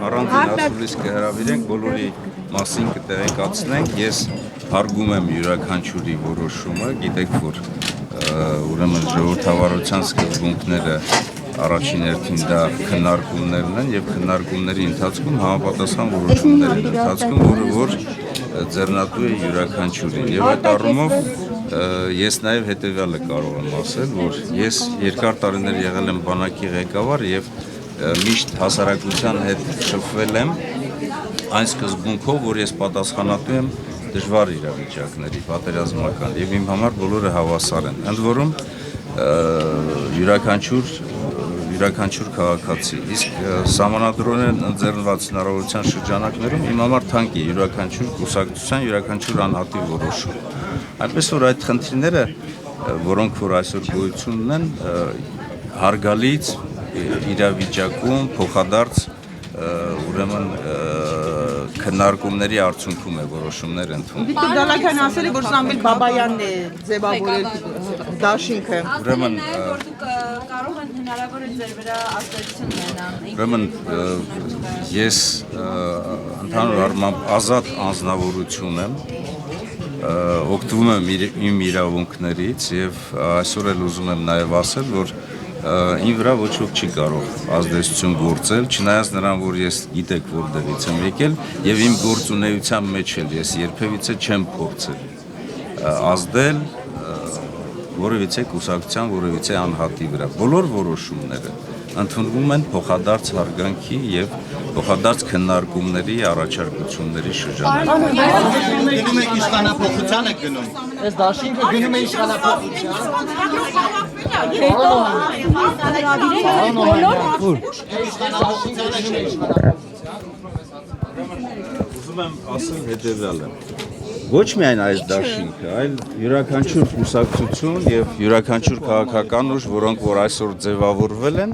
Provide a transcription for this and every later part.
Առանձին ասուլիս կհրավիրենք, բոլորի մասին կտեղեկացնենք, ես հարգում եմ յուրաքանչյուրի որոշումը, գիտեք, որ ուրեմն ժողովրդավարության սկզբունքները առաջին հերթին դա քննարկումներն են եւ քննարկումների ընթացքում համապատասխան որոշումներ են ընթացքում, որը որ ձեռնատու է յուրաքանչյուրին եւ այդ առումով ես նաեւ հետեւյալը կարող եմ ասել, որ ես երկար տարիներ եղել եմ բանակի ղեկավար եւ միշտ հասարակության հետ շփվել եմ այն սկզբունքով, որ ես պատասխանատու եմ դժվար իրավիճակների, պատերազմական եւ իմ համար բոլորը հավասար են։ Ընդ որում յուրաքանչյուր քաղաքացի, իսկ սահմանադրորեն ընձեռնված հնարավորության շրջանակներում իմ համար թանկ է յուրաքանչյուր կուսակցության, յուրաքանչյուր անհատի որոշում։ Այնպես որ այդ խնդիրները, որոնք որ այսօր գոյություն ունեն, հարգալից իրավիճակում փոխադարձ ուրեմն քննարկումների արդյունքում է որոշումներ ընդունում։ Վիկտոր Դալաքյանն ասել է, որ Սամվել Բաբայանն է ձևավորել դաշինքը։ Ուրեմն որ դուք կարող են հնարավոր է ձեր վրա ազդեցություն ունենալ։ Ուրեմն ես ընդհանուր առմամբ ազատ անձնավորություն եմ, օգտվում եմ իմ իրավունքներից եւ այսօր էլ ուզում եմ նաեւ ասել, որ իմ վրա ոչ ոք չի կարող ազդեցություն գործել, չնայած նրան, որ ես գիտեք որտեղից եմ եկել եւ իմ գործունեության մեջ էլ ես երբևիցե չեմ փորձել ազդել որևիցե կուսակցության, որևիցե անհատի վրա։ Բոլոր որոշումները ընդունվում են փոխադարձ հարգանքի եւ փոխադարձ քննարկումների, առաջարկությունների շրջանակում։ Գնում եք իշխանափոխության եք գնում։ Այս դաշինքը գնում է Ուզում եմ ասել հետեւյալը։ Ոչ միայն այս դաշինքը, այլ յուրաքանչյուր կուսակցություն եւ յուրաքանչյուր քաղաքական ուժ, որոնք որ այսօր ձևավորվել են,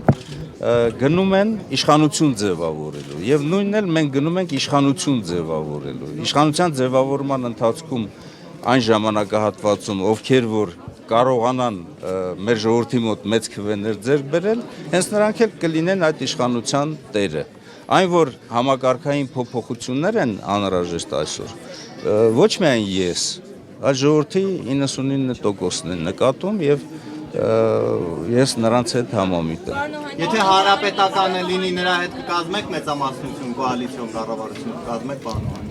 գնում են իշխանություն ձևավորելու եւ նույնն էլ մենք գնում ենք իշխանություն ձևավորելու։ Իշխանության ձևավորման ընթացքում այն ժամանակահատվածում ովքեր որ կարողանան մեր ժողովրդի մոտ մեծ քվեներ ձեռք բերել, հենց նրանք էլ կլինեն այդ իշխանության տերը։ Այն որ համակարգային փոփոխություններ են անհրաժեշտ այսօր, ոչ միայն ես, այլ ժողովրդի 99%-ն են նկատում եւ ես նրանց հետ համամիտ եմ։ Եթե հանրապետականը լինի, նրա հետ կկազմեք մեծամասնություն, կոալիցիոն կառավարություն կկազմեք, պարոն Օհանյան։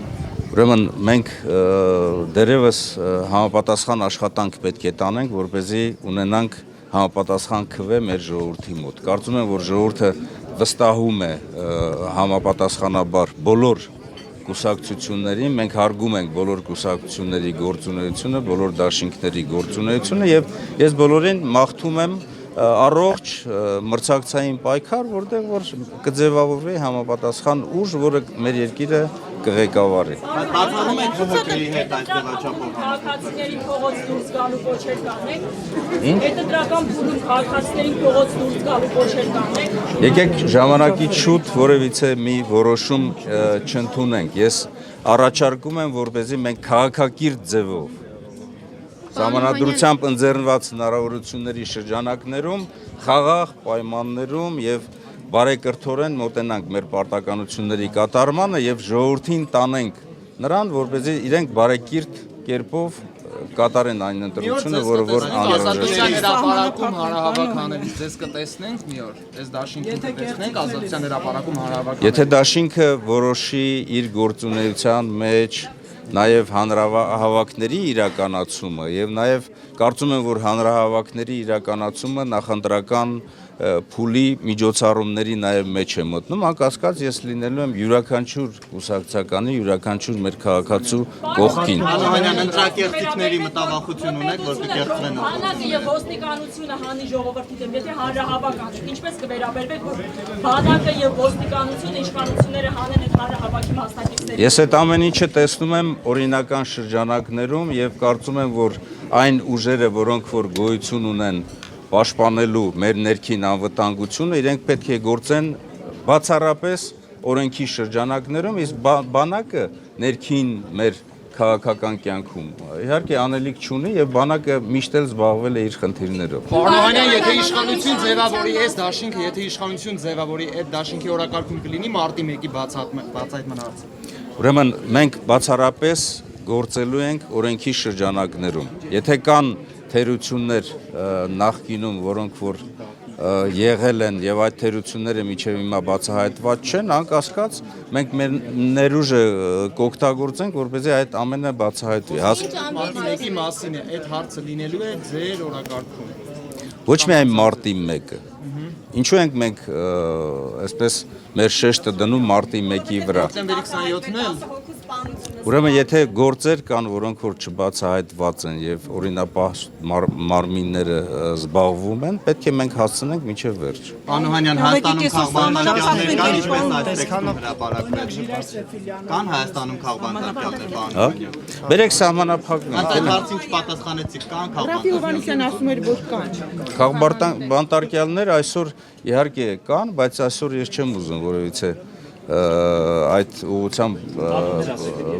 Ուրեմն մենք դերևս համապատասխան աշխատանք պետք է տանենք, որպեսզի ունենանք համապատասխան քվե մեր ժողովրդի մոտ։ Կարծում եմ, որ ժողովուրդը վստահում է համապատասխանաբար բոլոր կուսակցություններին, մենք հարգում ենք բոլոր կուսակցությունների գործունեությունը, բոլոր դաշինքների գործունեությունը եւ ես բոլորին մաղթում եմ առողջ մրցակցային պայքար, որտեղ որ կձևավորվի համապատասխան ուժ, որը մեր երկիրը կղեկավարի։ Բացառում եք ՀՀԿ-ի հետ այս ձևաչափով քաղաքացիներին փողոց դուրս գալու կոչեր կանեք։ Հետընտրական փուլում քաղաքացիներին փողոց դուրս գալու կոչեր կանեք։ Եկեք ժամանակից շուտ որևիցե մի որոշում չընդունենք։ Ես առաջարկում եմ, որպեսզի մենք քաղաքակիրթ ձևով Սահմանադրությամբ ընձեռնված հնարավորությունների շրջանակներում, խաղաղ պայմաններում եւ բարեկրթորեն մոտենանք մեր պարտականությունների կատարմանը եւ ժողովրդին տանենք նրան, որպեսզի իրենք բարեկիրթ կերպով կատարեն այն ընտրությունը, որը որ անհրաժեշտ է։ Ազատության հրապարակում հանրահավաք անելիս ձեզ կտեսնենք մի օր։ Այս դաշինքին կտեսնենք ազատության հրապարակում հանրահավաք։ Եթե դաշինքը որոշի իր գործունեության մեջ նաև հանրահավաքների իրականացումը եւ նաև կարծում եմ, որ հանրահավաքների իրականացումը նախընտրական փուլի միջոցառումների նաև մեջ է մտնում, անկասկած ես լինելու եմ յուրաքանչյուր կուսակցականի, յուրաքանչյուր մեր քաղաքացու կողքին։ Հանրահավաքյան ընտրակերտիկների մտավախություն ունեք, որ կկերտվեն։ Բանակը եւ ոստիկանությունը հանի ժողովրդի դեմ, եթե հանրահավաք անենք, ինչպես կվերաբերվեք, որ բանակը եւ ոստիկանությունը իշխանությունները հանեն այդ հանրահավաքի մասնակիցներին։ Ես այդ ամեն ինչը տեսնում եմ օրինական շրջանակներում եւ կարծում եմ, որ այն ուժերը, որոնք որ գոյություն ունեն պաշտպանելու մեր ներքին անվտանգությունը, իրենք պետք է գործեն բացառապես օրենքի շրջանակներում, իսկ բանակը ներքին մեր քաղաքական կյանքում։ Իհարկե անելիք չունի եւ բանակը միշտ էլ զբաղվել է իր խնդիրներով։ Պարոն եթե իշխանություն ձևավորի այս դաշինքը, եթե իշխանություն ձևավորի այդ դաշինքի օրակարգում կլինի մարտի 1-ի բացահայտման հարցը։ Ուրեմն մենք բացառապես գործելու ենք օրենքի շրջանակներում։ Եթե կան թերություններ նախկինում, որոնք որ եղել են եւ այդ թերությունները միջև հիմա բացահայտված չեն, անկասկած մենք մեր ներուժը կօգտագործենք, որպեսզի այդ ամենը բացահայտվի։ Մարտի 1-ի մասին է, այդ հարցը լինելու է ձեր օրակարգում։ Ոչ միայն մարտի 1-ը։ Ինչու ենք մենք այսպես մեր շեշտը դնում մարտի 1-ի վրա։ Դեկտեմբերի 27-ն էլ Ուրեմն եթե գործեր կան, որոնք որ չբացահայտված են եւ օրինապահ մարմինները զբաղվում են, պետք է մենք հասցնենք մինչև վերջ։ Պանոհանյան Հայաստանում քաղբանտարկյալներ կան, ինչպես այդ տեքստում հրապարակվել։ Կան Հայաստանում քաղբանտարկյալներ, Պանոհանյան։ Բերեք սահմանափակվենք։ Այդ հարցին չպատասխանեցիք, կան Ռաֆի Հովհաննիսյանը ասում էր, որ կան։ Քաղբանտարկյալներ այսօր իհարկե կան, բայց այսօր ես չեմ ուզում որովհետեւ այդ ուղղությամբ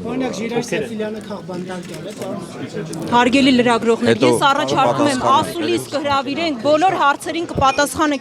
Օրինակ Ժիրայր Սեֆիլյանը քաղբանտարկյալ է, պարոն։ Հարգելի լրագրողներ, Հետո ես առաջարկում եմ պատասխանենք, ասուլիս կհրավիրենք, բոլոր հարցերին կպատասխանենք